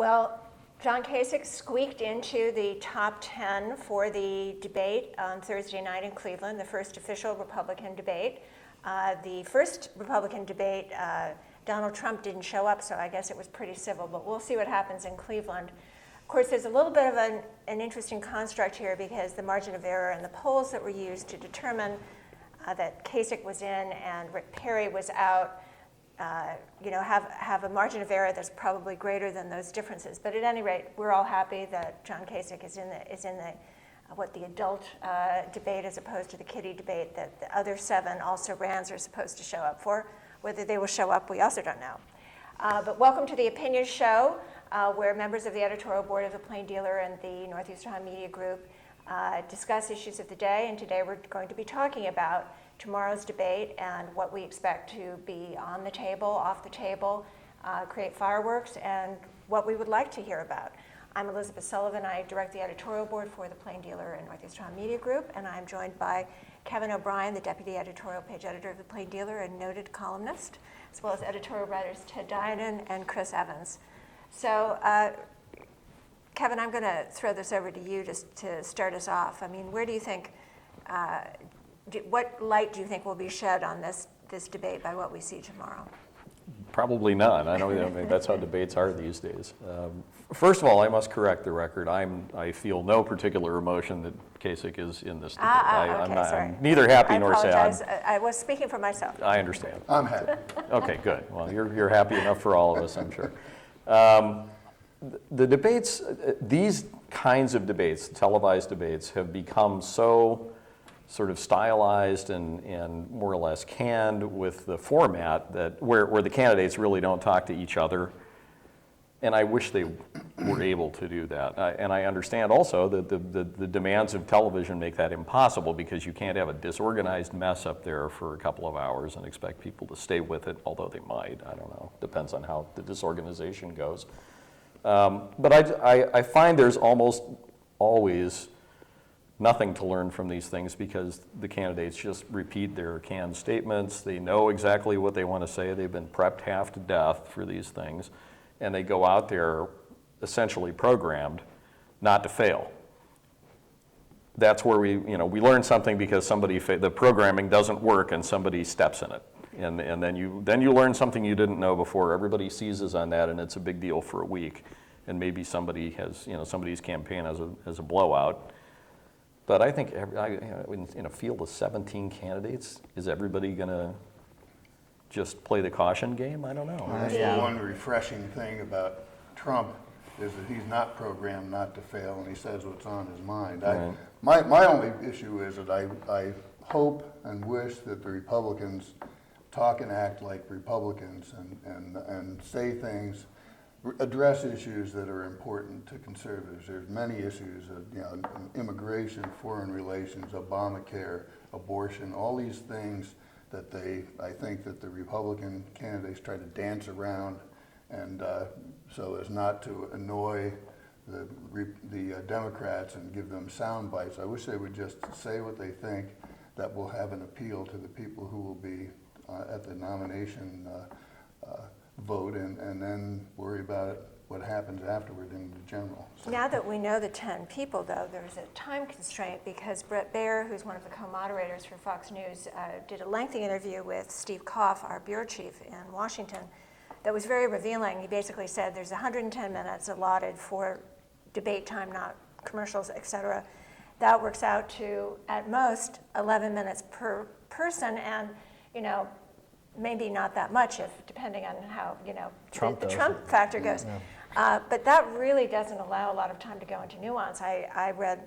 Well, John Kasich squeaked into the top 10 for the debate on Thursday night in Cleveland, the first official Republican debate. The first Republican debate, Donald Trump didn't show up, so I guess it was pretty civil, but we'll see what happens in Cleveland. Of course, there's a little bit of an interesting construct here because the margin of error in the polls that were used to determine that Kasich was in and Rick Perry was out, have a margin of error that's probably greater than those differences. But at any rate, we're all happy that John Kasich is in the adult debate as opposed to the kiddie debate that the other 7 also rans are supposed to show up for. Whether they will show up, we also don't know. But welcome to the Opinion Show, where members of the editorial board of the Plain Dealer and the Northeast Ohio Media Group discuss issues of the day. And today we're going to be talking about tomorrow's debate and what we expect to be on the table, off the table, create fireworks, and what we would like to hear about. I'm Elizabeth Sullivan. I direct the editorial board for the Plain Dealer and Northeast Ohio Media Group, and I'm joined by Kevin O'Brien, the deputy editorial page editor of the Plain Dealer and noted columnist, as well as editorial writers Ted Dianen and Chris Evans. So, Kevin, I'm going to throw this over to you just to start us off. I mean, where do you think, what light do you think will be shed on this debate by what we see tomorrow? Probably none. I mean, that's how debates are these days. First of all, I must correct the record. I feel no particular emotion that Kasich is in this debate. I'm neither happy nor sad. I was speaking for myself. I understand. I'm happy. Okay, good. Well, you're happy enough for all of us, I'm sure. The debates, these kinds of debates, televised debates, have become so sort of stylized and more or less canned with the format that where the candidates really don't talk to each other. And I wish they were able to do that. And I understand also that the demands of television make that impossible because you can't have a disorganized mess up there for a couple of hours and expect people to stay with it, although they might. I don't know. Depends on how the disorganization goes. But I find there's almost always nothing to learn from these things because the candidates just repeat their canned statements. They know exactly what they want to say. They've been prepped half to death for these things. And they go out there essentially programmed not to fail. That's where we learn something because the programming doesn't work and somebody steps in it. And then you learn something you didn't know before. Everybody seizes on that and it's a big deal for a week. And maybe somebody's campaign as a blowout. But I think in a field of 17 candidates, is everybody going to just play the caution game? I don't know. That's the one refreshing thing about Trump is that he's not programmed not to fail, and he says what's on his mind. Right. My only issue is that I hope and wish that the Republicans talk and act like Republicans and say things, address issues that are important to conservatives. There's many issues, immigration, foreign relations, Obamacare, abortion, all these things that I think that the Republican candidates try to dance around, and so as not to annoy the Democrats and give them sound bites. I wish they would just say what they think that will have an appeal to the people who will be at the nomination vote, and then worry about what happens afterward in the general. So. Now that we know the 10 people, though, there's a time constraint because Brett Baer, who's one of the co-moderators for Fox News, did a lengthy interview with Steve Koff, our bureau chief in Washington, that was very revealing. He basically said there's 110 minutes allotted for debate time, not commercials, et cetera. That works out to, at most, 11 minutes per person, and, maybe not that much, depending on how the Trump factor goes. Yeah. But that really doesn't allow a lot of time to go into nuance. I read,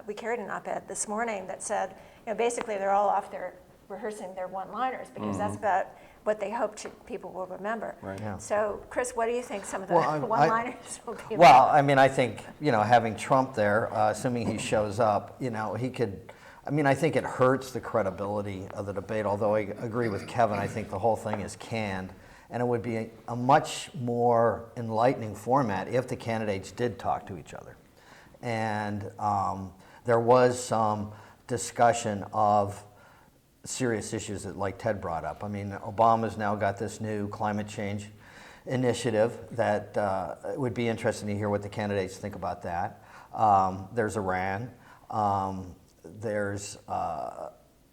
we carried an op-ed this morning that said, basically they're all off there rehearsing their one-liners because that's about what they hope people will remember. Right. Yeah. So, Chris, what do you think some of the one-liners will be? Well, I mean, I think having Trump there, assuming he shows up, he could. I think it hurts the credibility of the debate, although I agree with Kevin. I think the whole thing is canned. And it would be a much more enlightening format if the candidates did talk to each other. And there was some discussion of serious issues that, like Ted brought up. I mean, Obama's now got this new climate change initiative that it would be interesting to hear what the candidates think about that. There's Iran.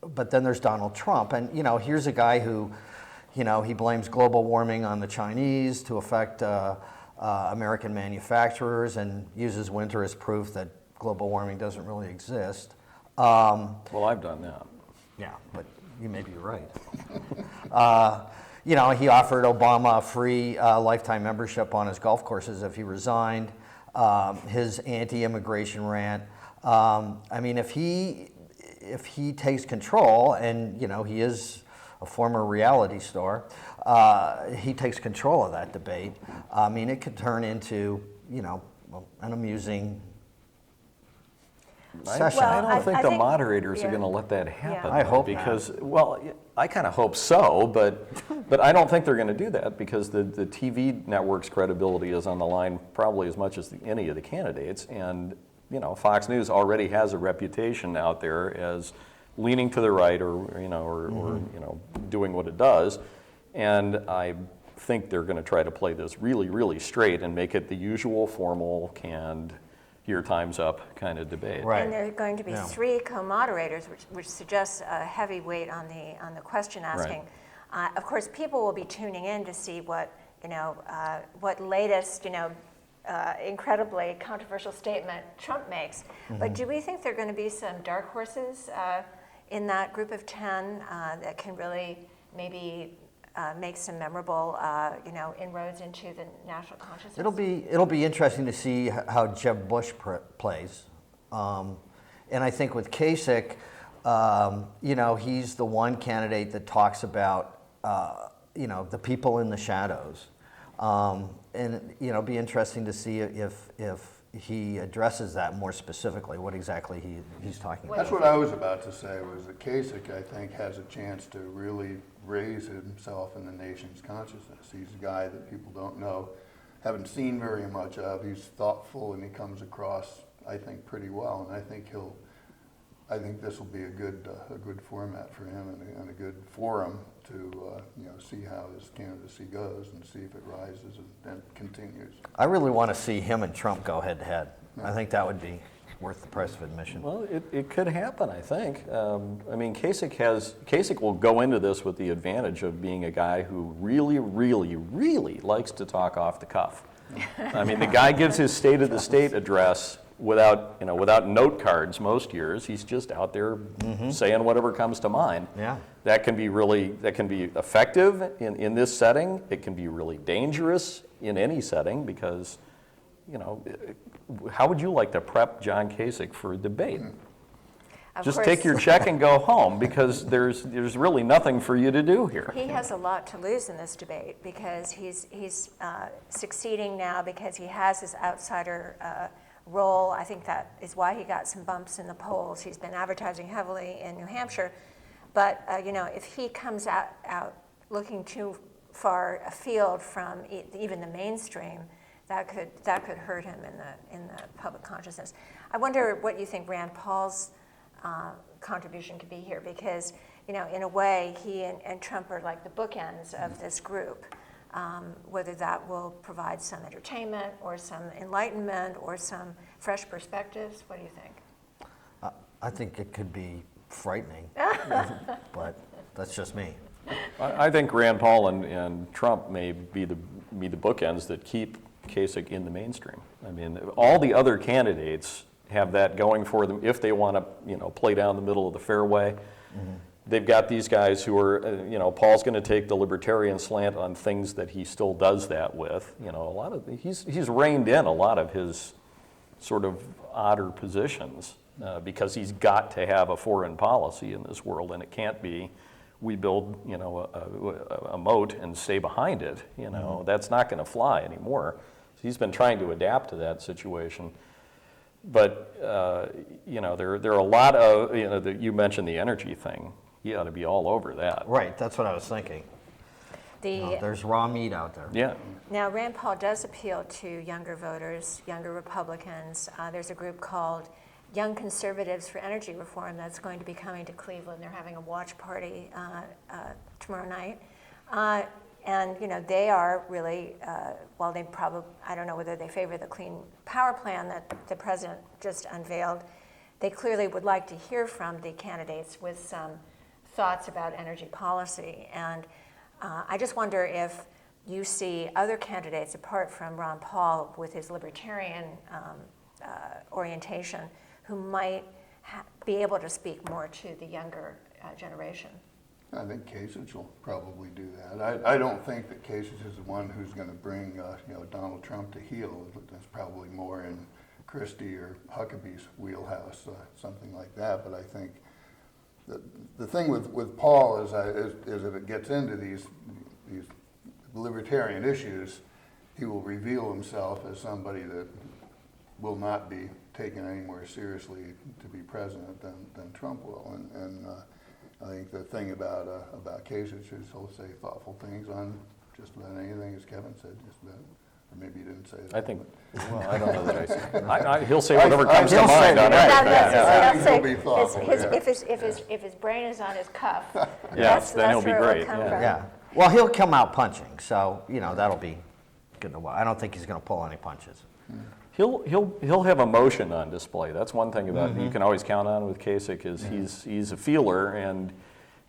But then there's Donald Trump, and here's a guy who, he blames global warming on the Chinese to affect American manufacturers, and uses winter as proof that global warming doesn't really exist. Well, I've done that. Yeah, but you may be right. He offered Obama a free lifetime membership on his golf courses if he resigned. His anti-immigration rant. If he takes control, and he is a former reality star, he takes control of that debate. It could turn into an amusing session. I don't think I the think- moderators yeah. are going to let that happen. I hope not. because, well, I kind of hope so, but I don't think they're going to do that because the TV network's credibility is on the line probably as much as any of the candidates, and Fox News already has a reputation out there as leaning to the right or doing what it does, and I think they're going to try to play this really, really straight and make it the usual formal, canned, your time's up kind of debate. Right. And there are going to be Yeah. 3 co-moderators, which suggests a heavy weight on the question asking. Of course, people will be tuning in to see what latest incredibly controversial statement Trump makes. But do we think there are going to be some dark horses in that group of 10 that can really maybe make some memorable, inroads into the national consciousness? It'll be interesting to see how Jeb Bush plays, and I think with Kasich, he's the one candidate that talks about the people in the shadows, and it'll be interesting to see if he addresses that more specifically, what exactly he's talking about. That's what I was about to say, was that Kasich, I think, has a chance to really raise himself in the nation's consciousness. He's a guy that people don't know, haven't seen very much of. He's thoughtful, and he comes across, I think, pretty well. And I think this will be a good format for him and a good forum to see how his candidacy goes and see if it rises and continues. I really want to see him and Trump go head to head. I think that would be worth the price of admission. Well, it could happen, I think. Kasich will go into this with the advantage of being a guy who really, really, really likes to talk off the cuff. The guy gives his State of the State address without note cards most years. He's just out there saying whatever comes to mind. Yeah. That can be effective in this setting. It can be really dangerous in any setting because, how would you like to prep John Kasich for a debate? Of Just course, take your check and go home because there's really nothing for you to do here. he has a lot to lose in this debate because he's succeeding now because he has his outsider role. I think that is why he got some bumps in the polls. He's been advertising heavily in New Hampshire. But if he comes out looking too far afield from even the mainstream, that could hurt him in the public consciousness. I wonder what you think Rand Paul's contribution could be here, because in a way he and Trump are like the bookends of this group. Whether that will provide some entertainment or some enlightenment or some fresh perspectives. What do you think? I think it could be frightening, but that's just me. I think Rand Paul and Trump may be the bookends that keep Kasich in the mainstream. All the other candidates have that going for them if they want to, play down the middle of the fairway. Mm-hmm. They've got these guys who are, Paul's going to take the libertarian slant on things that he still does that with. He's reined in a lot of his sort of odder positions because he's got to have a foreign policy in this world, and it can't be we build, a moat and stay behind it. That's not going to fly anymore. So he's been trying to adapt to that situation. But there are a lot of you mentioned the energy thing. He ought to be all over that. Right, that's what I was thinking. There's raw meat out there. Yeah. Now, Rand Paul does appeal to younger voters, younger Republicans. There's a group called Young Conservatives for Energy Reform that's going to be coming to Cleveland. They're having a watch party tomorrow night. And they are really, while they probably, I don't know whether they favor the clean power plan that the president just unveiled, they clearly would like to hear from the candidates with some thoughts about energy policy. And I just wonder if you see other candidates apart from Ron Paul with his libertarian orientation who might be able to speak more to the younger generation. I think Kasich will probably do that. I don't think that Kasich is the one who's going to bring Donald Trump to heel. That's probably more in Christie or Huckabee's wheelhouse, something like that. But I think the thing with Paul is if it gets into these libertarian issues, he will reveal himself as somebody that will not be taken any more seriously to be president than Trump will. And I think the thing about Kasich is he'll say thoughtful things on just about anything, as Kevin said, just about. Or maybe he didn't say that. I think, well, I don't know that I said. He'll say whatever comes to mind on Now, everything. that's- He'll I'll be say, thoughtful, if his brain is on his cuff, Yes, then he'll be where it will great, come yeah. from. Yeah. Well, he'll come out punching, so that'll be good to watch. I don't think he's going to pull any punches. He'll have emotion on display. That's one thing about you can always count on with Kasich is he's a feeler,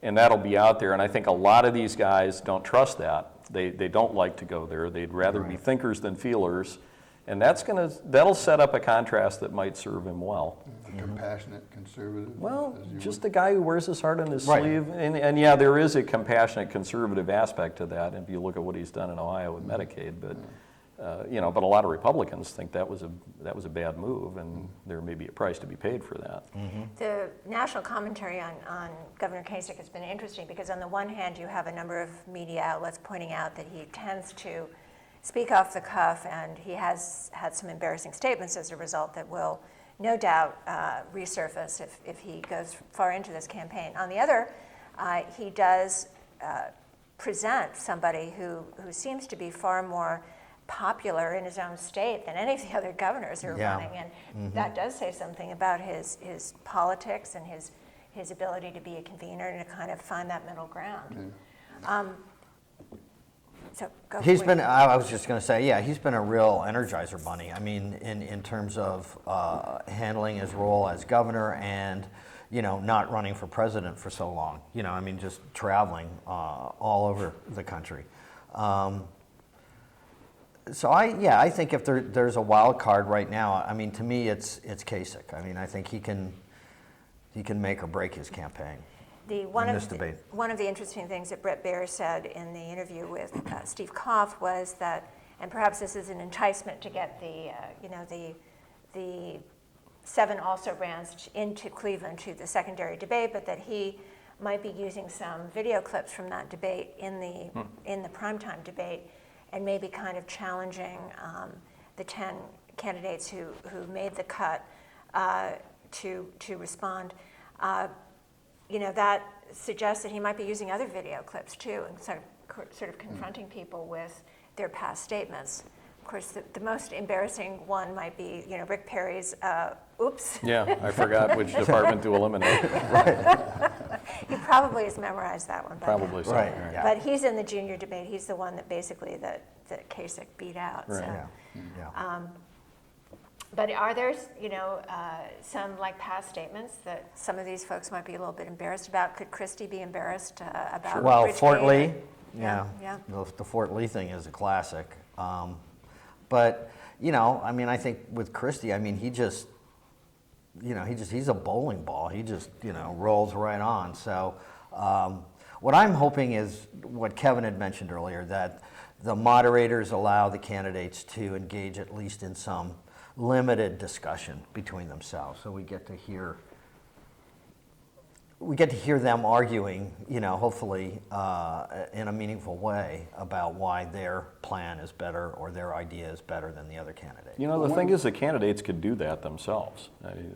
and that'll be out there. And I think a lot of these guys don't trust that. They don't like to go there. They'd rather be thinkers than feelers, and that'll set up a contrast that might serve him well. A compassionate conservative. Well, as you just would. a guy who wears his heart on his Right. sleeve, and yeah, there is a compassionate conservative aspect to that. If you look at what he's done in Ohio with Medicaid, but. But a lot of Republicans think that was a bad move, and there may be a price to be paid for that. The national commentary on Governor Kasich has been interesting because on the one hand, you have a number of media outlets pointing out that he tends to speak off the cuff, and he has had some embarrassing statements as a result that will no doubt resurface if he goes far into this campaign. On the other, he does present somebody who seems to be far more popular in his own state than any of the other governors who are running, and that does say something about his politics and his ability to be a convener and to kind of find that middle ground. So go He's for it. been, I was just going to say, yeah, he's been a real energizer bunny. I mean, in terms of handling his role as governor and, not running for president for so long. I mean, just traveling all over the country. So I think if there's a wild card right now, I mean, to me, it's Kasich. I mean, I think he can make or break his campaign. One in this debate. One of the interesting things that Brett Baer said in the interview with Steve Koff was that, and perhaps this is an enticement to get the 7 also-rans into Cleveland to the secondary debate, but that he might be using some video clips from that debate in the primetime debate, and maybe kind of challenging the 10 candidates who made the cut to respond. That suggests that he might be using other video clips too, and sort of confronting people with their past statements. Of course, the most embarrassing one might be, Rick Perry's "oops." Yeah, I forgot which department to eliminate. He probably has memorized that one by now. Probably so. Right. yeah. Yeah. But he's in the junior debate. He's the one that basically that Kasich beat out. Right. So. Yeah. But are there, some past statements that some of these folks might be a little bit embarrassed about? Could Christie be embarrassed about? Well, Bridgegate? Fort Lee, Yeah. the Fort Lee thing is a classic. But I mean, I think with Christie, I mean, he's a bowling ball. He just rolls right on. So what I'm hoping is what Kevin had mentioned earlier, that the moderators allow the candidates to engage at least in some limited discussion between themselves, so we get to hear them arguing, hopefully in a meaningful way about why their plan is better or their idea is better than the other candidate. The thing is, the candidates could do that themselves.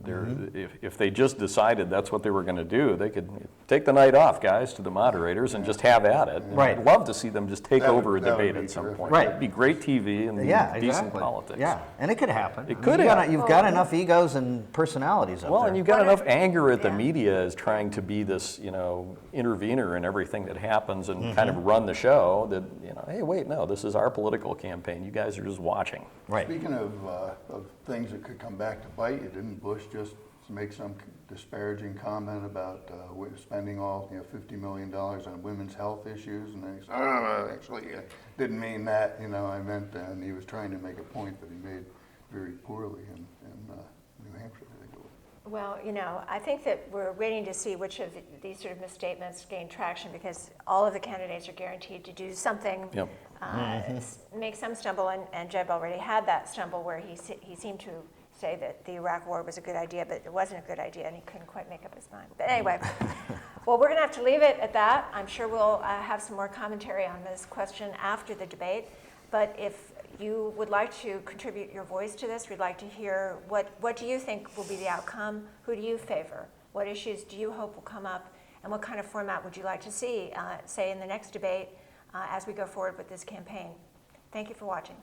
If they just decided that's what they were going to do, they could take the night off, guys, to the moderators and just have at it. And Right. I'd love to see them just take That would- over a that would debate be at some terrific. point. Right. It'd be great TV and Yeah, decent exactly. politics. Yeah, and it could happen. It could You've happen. got enough egos and personalities up Well, there. and you've got What enough if- anger at the yeah. media as trying to be this, intervener in everything that happens and kind of run the show, that, hey, wait, no, this is our political campaign. You guys are just watching. Right. Speaking of things that could come back to bite you, didn't Bush just make some disparaging comment about spending all $50 million on women's health issues? And they said, actually, I didn't mean that. I meant, and he was trying to make a point that he made very poorly in New Hampshire. I think it was. Well, I think that we're waiting to see which of these sort of misstatements gain traction, because all of the candidates are guaranteed to do something, Yep. Make some stumble, and Jeb already had that stumble where he seemed to say that the Iraq War was a good idea, but it wasn't a good idea, and he couldn't quite make up his mind. But anyway, well, we're going to have to leave it at that. I'm sure we'll have some more commentary on this question after the debate. But if you would like to contribute your voice to this, we'd like to hear what do you think will be the outcome? Who do you favor? What issues do you hope will come up? And what kind of format would you like to see, say, in the next debate as we go forward with this campaign? Thank you for watching.